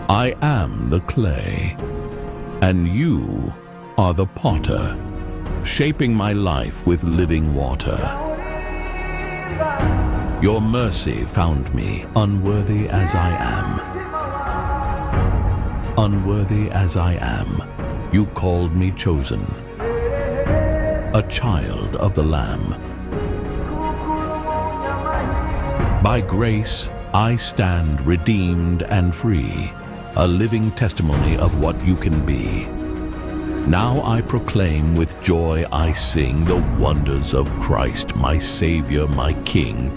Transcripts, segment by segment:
I am the clay, and you are the potter, shaping my life with living water. Your mercy found me unworthy as I am. Unworthy as I am, you called me chosen, a child of the Lamb. By grace, I stand redeemed and free, a living testimony of what you can be. Now I proclaim, with joy I sing the wonders of Christ, my Savior, my King.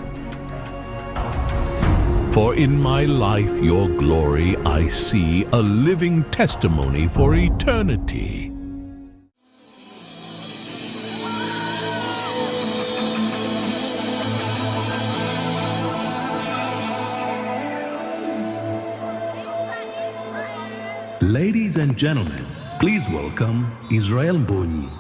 For in my life your glory I see, a living testimony for eternity. Ladies and gentlemen, please welcome Israelmbonyi.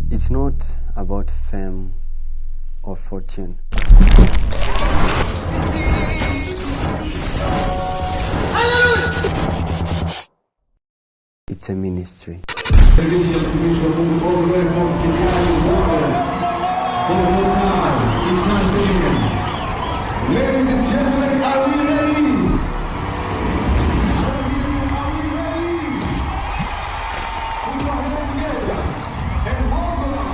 It's not about fame or fortune. It's a ministry. Ladies and gentlemen, are we ready? Put your hands together and welcome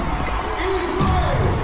Israelmbonyi.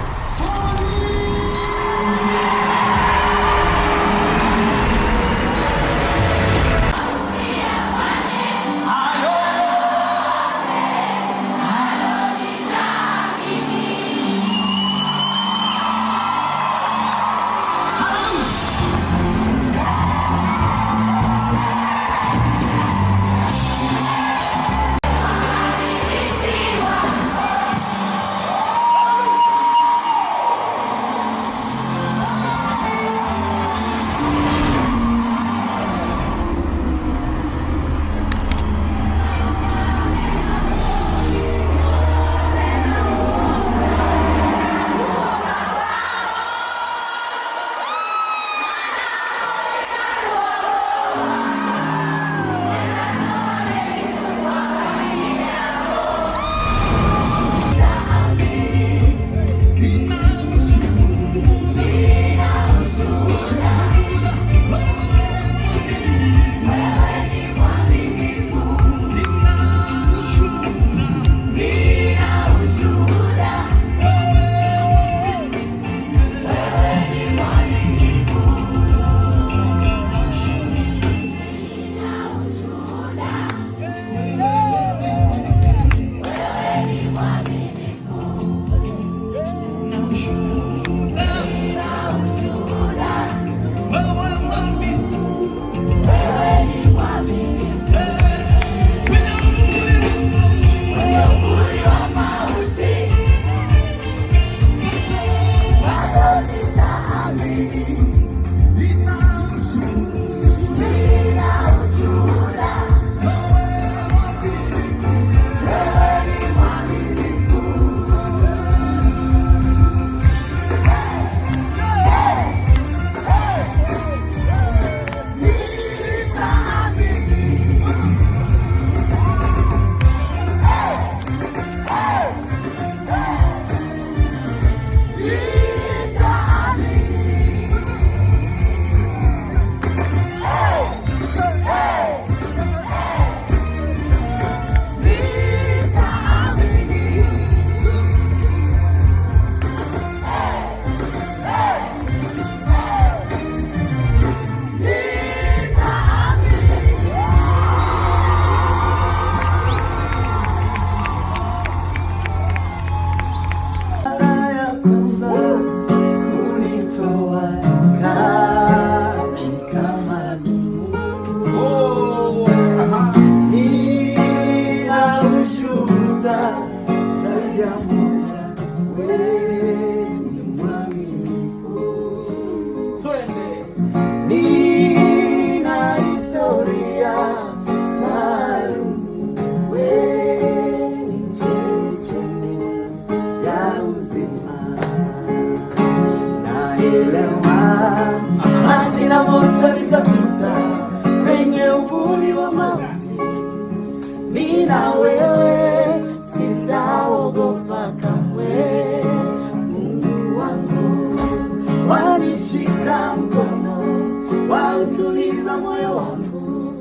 utuliza moyo wangu,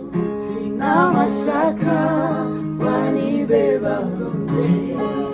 sina mashaka, wanibeba mbele.